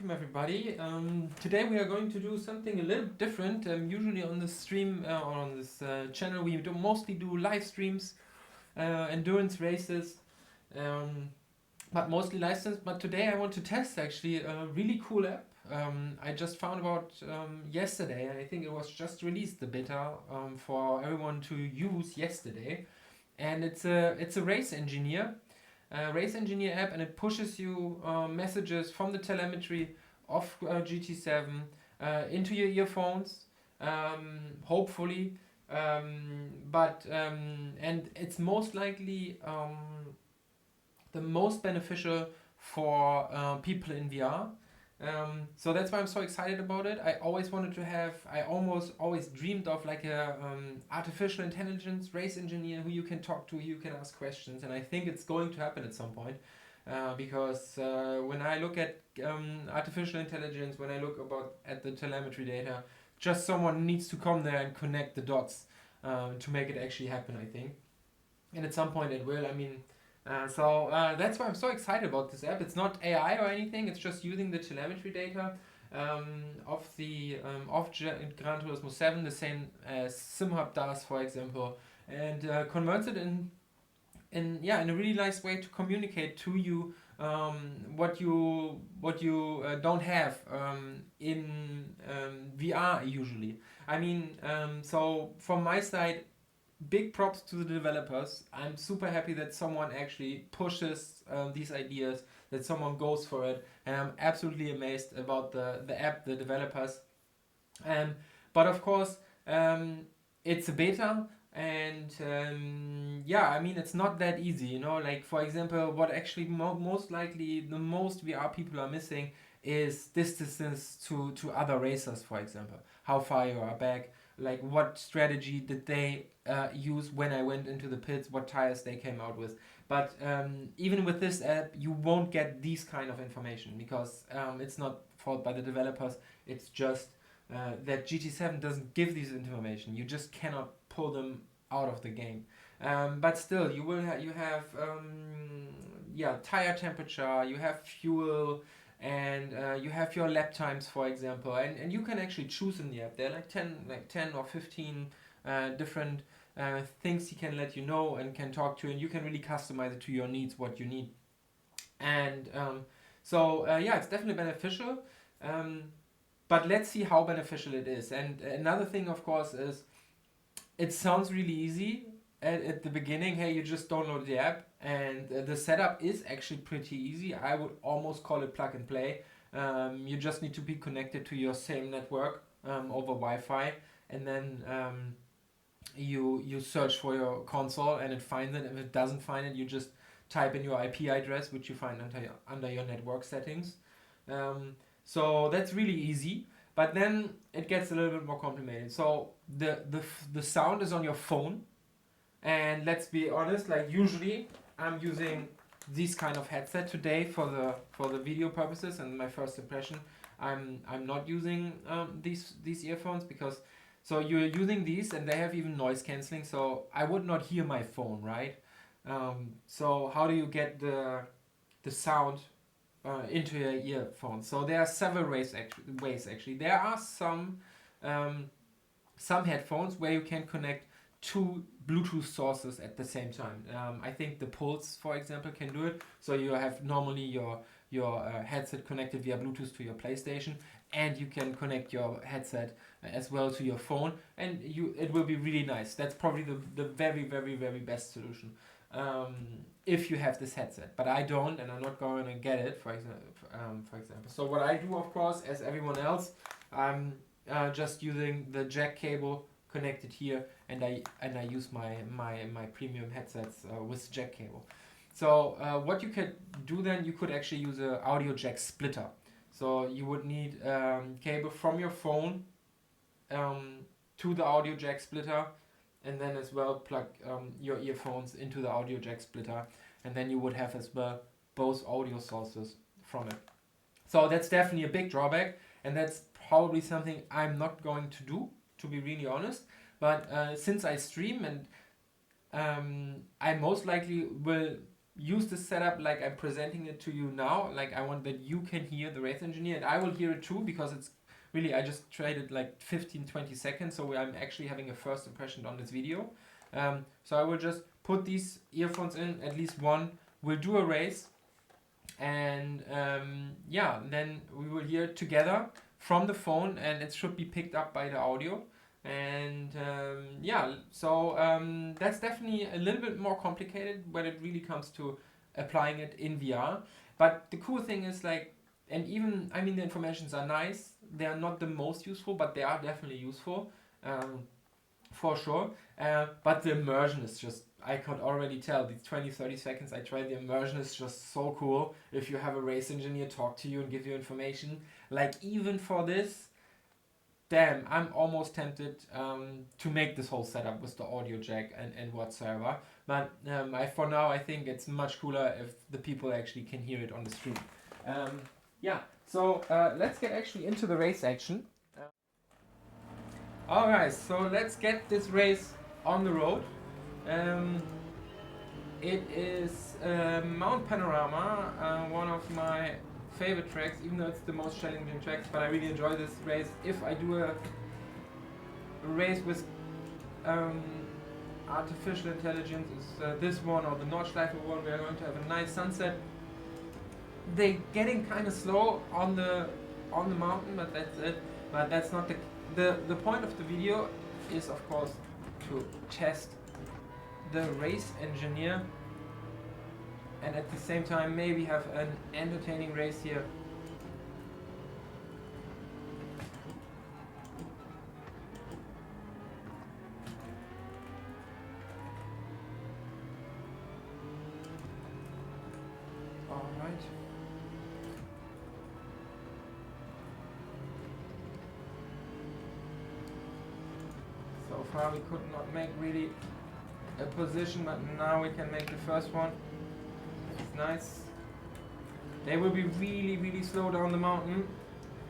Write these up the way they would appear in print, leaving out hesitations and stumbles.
welcome everybody. Today we are going to do something a little different. Usually on the stream or on this channel we mostly do live streams, endurance races, but mostly live streams. But today I want to test actually a really cool app. I just found about yesterday. I think it was just released, the beta, for everyone to use yesterday, and it's a race engineer app, and it pushes you messages from the telemetry of GT7 into your earphones, hopefully, and it's most likely the most beneficial for people in VR. So that's why I'm so excited about it. I almost always dreamed of like a artificial intelligence race engineer who you can talk to, who you can ask questions, and I think it's going to happen at some point. Because when I look at artificial intelligence, when I look at the telemetry data, just someone needs to come there and connect the dots to make it actually happen, I think. And at some point it will. So that's why I'm so excited about this app. It's not AI or anything. It's just using the telemetry data of Gran Turismo 7, the same as SimHub does, for example, and converts it in a really nice way to communicate to you what you don't have in VR usually. So from my side, big props to the developers. I'm super happy that someone actually pushes these ideas, that someone goes for it, and I'm absolutely amazed about the app, the developers. But of course, it's a beta, and it's not that easy, like for example, what actually most likely the most VR people are missing is distance to other racers, for example, how far you are back, like what strategy did they use when I went into the pits, what tires they came out with. But even with this app, you won't get these kind of information, because it's not fault by the developers. It's just that GT7 doesn't give these information. You just cannot pull them out of the game. But still, you have tire temperature, you have fuel, and you have your lap times, for example, and you can actually choose in the app. There are like 10 or 15 different things he can let you know and can talk to, and you can really customize it to your needs, what you need. And it's definitely beneficial, but let's see how beneficial it is. And another thing, of course, is it sounds really easy at the beginning. Hey, you just download the app, and the setup is actually pretty easy. I would almost call it plug and play. You just need to be connected to your same network over Wi-Fi, and then you search for your console and it finds it. If it doesn't find it, you just type in your IP address, which you find under your network settings. So that's really easy. But then it gets a little bit more complicated. So the sound is on your phone, and let's be honest, like usually I'm using this kind of headset today for the video purposes, and my first impression, I'm not using these earphones, because so you're using these and they have even noise cancelling, so I would not hear my phone, right? So how do you get the sound into your earphones? So there are several ways actually. There are some headphones where you can connect two Bluetooth sources at the same time. I think the Pulse, for example, can do it. So you have normally your headset connected via Bluetooth to your PlayStation, and you can connect your headset as well to your phone, and it will be really nice. That's probably the very, very, very best solution if you have this headset. But I don't, and I'm not going to get it, for example. So what I do, of course, as everyone else, I'm just using the jack cable connected here, and I use my premium headsets with jack cable. So what you could do then, you could actually use an audio jack splitter. So you would need cable from your phone to the audio jack splitter, and then as well plug your earphones into the audio jack splitter, and then you would have as well both audio sources from it. So that's definitely a big drawback, and that's probably something I'm not going to do, to be really honest. But since I stream, and I most likely will use this setup like I'm presenting it to you now. Like I want that you can hear the race engineer, and I will hear it too, because it's really, I just traded like 15-20 seconds, so I'm actually having a first impression on this video. So I will just put these earphones in, at least one. We'll do a race, and yeah, then we will hear it together from the phone, and it should be picked up by the audio. And yeah, so that's definitely a little bit more complicated when it really comes to applying it in VR. But the cool thing is, like, and even, I mean, the informations are nice. They are not the most useful, but they are definitely useful, for sure. But the immersion is just, I could already tell, these 20-30 seconds I tried, the immersion is just so cool. If you have a race engineer talk to you and give you information, like, even for this, damn, I'm almost tempted to make this whole setup with the audio jack and whatsoever. But for now, I think it's much cooler if the people actually can hear it on the stream. Yeah, so let's get actually into the race action. Alright, so let's get this race on the road. It is Mount Panorama, one of my favorite tracks, even though it's the most challenging tracks, but I really enjoy this race. If I do a race with artificial intelligence, is this one or the Nordschleife one, we are going to have a nice sunset. They're getting kind of slow on the mountain, but that's it. But that's not the point of the video is, of course, to test the race engineer, and at the same time maybe have an entertaining race here. Alright. So far we could not make really a position, but now we can make the first one. It's nice. They will be really slow down the mountain,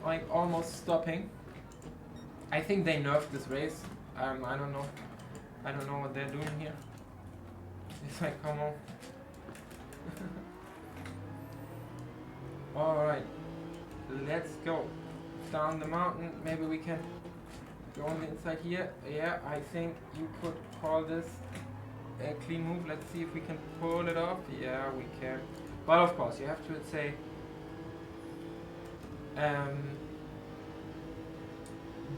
like almost stopping. I think they nerfed this race. I don't know. I don't know what they're doing here. It's like, come on. Alright, let's go down the mountain. Maybe we can go on the inside here. Yeah, I think you could call this a clean move. Let's see if we can pull it off. Yeah, we can. But of course, you have to say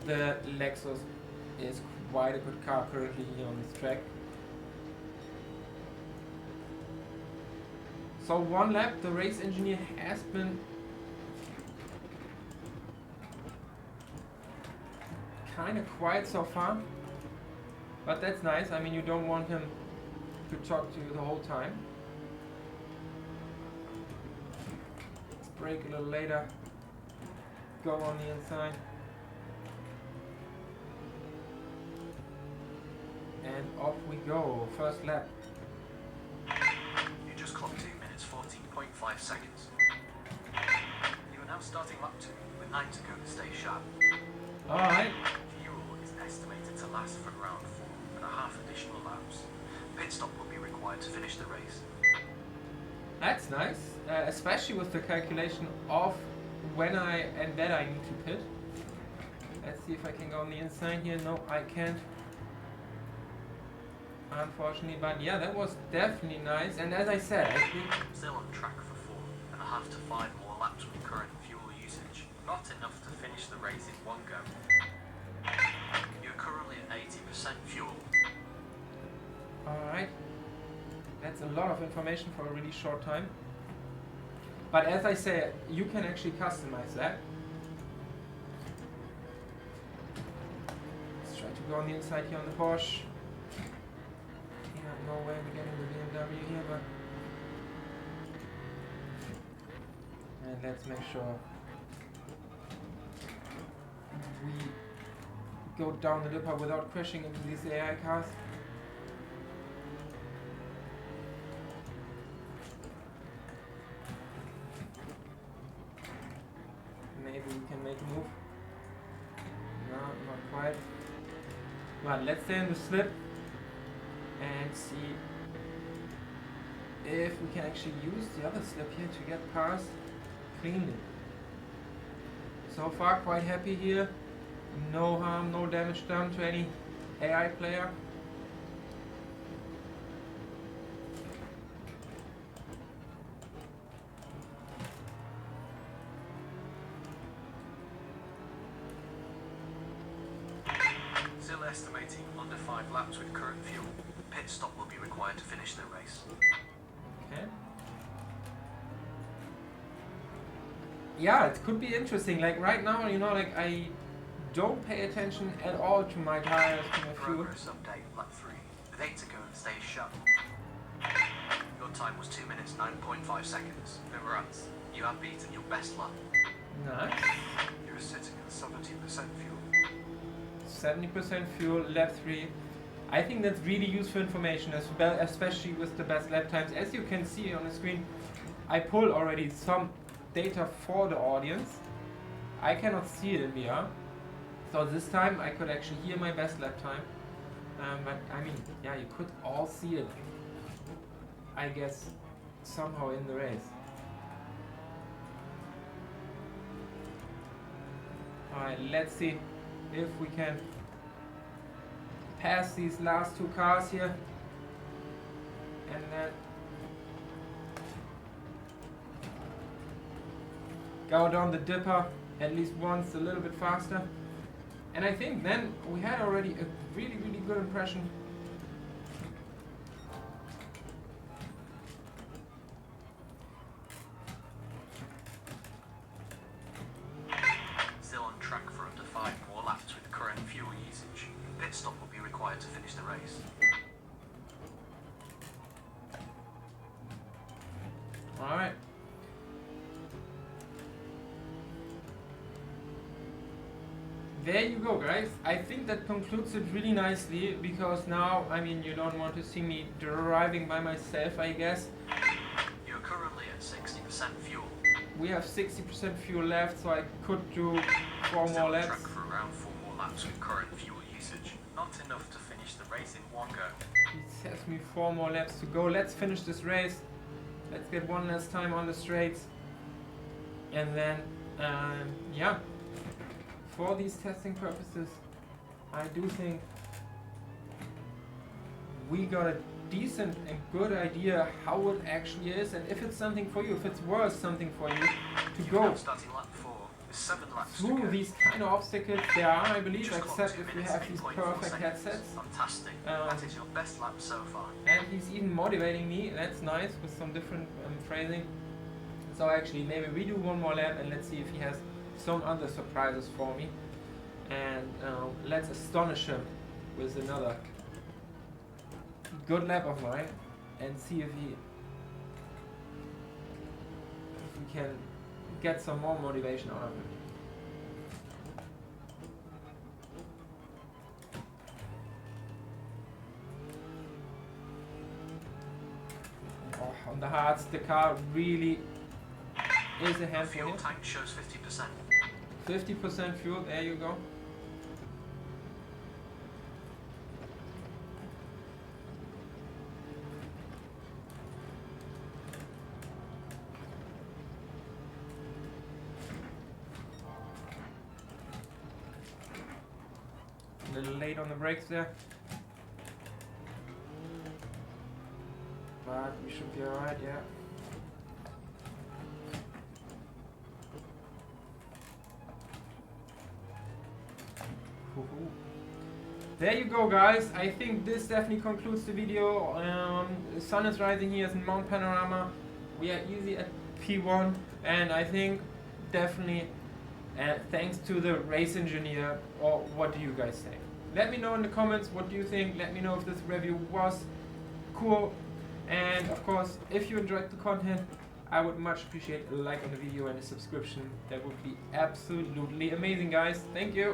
the Lexus is quite a good car currently here on this track. So one lap, the race engineer has been kind of quiet so far, but that's nice. I mean, you don't want him to talk to you the whole time. Let's brake a little later, go on the inside, and off we go. First lap. You just clocked 2 minutes 14.5 seconds. You are now starting lap 2 with 9 to go to stay sharp. Alright. Fuel is estimated to last for around 4.5 additional laps. Pit stop will be required to finish the race. That's nice, especially with the calculation of when and that I need to pit. Let's see if I can go on the inside here. No, I can't, unfortunately, but yeah, that was definitely nice. And as I said, I think Still on track for 4.5 to 5 more laps with current fuel usage. Not enough to finish the race in one go. You're currently at 80% fuel. alright, that's a lot of information for a really short time. But as I say, you can actually customize that. Let's try to go on the inside here on the Porsche. Yeah, no way we're getting the BMW here, but... And let's make sure we go down the dipper without crashing into these AI cars. Maybe we can make a move. No, not quite. But let's stay in the slip and see if we can actually use the other slip here to get past cleanly. So far quite happy here. No harm, no damage done to any AI player. Still estimating under 5 laps with current fuel. Pit stop will be required to finish the race. Okay. Yeah, it could be interesting. Like right now, you know, like I don't pay attention at all to my tires, to my fuel. Progress update, lap 3. With 8 to go and stage shut. Your time was 2 minutes 9.5 seconds. Congrats. You have beaten your best lap. Nice. You're sitting at 70% fuel. 70% fuel, lap 3. I think that's really useful information, especially with the best lap times. As you can see on the screen, I pulled already some data for the audience. I cannot see it in VR. So this time I could actually hear my best lap time. But I mean, yeah, you could all see it, I guess, somehow in the race. Alright, let's see if we can pass these last 2 cars here. And then go down the dipper at least once a little bit faster. And I think then we had already a really, really good impression. Still on track for up to 5 more laps with current fuel usage. Pit stop will be required to finish the race. Alright. There you go, guys. I think that concludes it really nicely, because now, I mean, you don't want to see me driving by myself, I guess. You're currently at 60% fuel. We have 60% fuel left, so I could do 4 Still more on laps. track for around 4 more laps with current fuel usage. Not enough to finish the race in one go. He says me 4 more laps to go. Let's finish this race. Let's get one last time on the straights. And then, yeah. For these testing purposes, I do think we got a decent and good idea how it actually is, and if it's something for you, if it's worth something for you to go Starting lap 4 with 7 laps to through go. these kind of obstacles. There are, I believe, Just except clocked 2 if you minutes, have these 8.4 perfect seconds. headsets. Fantastic. That is your best lap so far. And he's even motivating me. That's nice, with some different phrasing. So actually, maybe we do 1 more lap and let's see if he has some other surprises for me. And let's astonish him with another good lap of mine and see if we can get some more motivation out of him. Oh, on the hards, the car really is a handful. Fuel tank shows 50%. 50% fuel, there you go. A little late on the brakes there. But we should be alright, yeah. There you go, guys. I think this definitely concludes the video. The sun is rising here in Mount Panorama. We are easy at P1, and I think definitely thanks to the race engineer. Or what do you guys think? Let me know in the comments what do you think. Let me know if this review was cool, and of course, if you enjoyed the content, I would much appreciate a like on the video and a subscription. That would be absolutely amazing, guys. Thank you.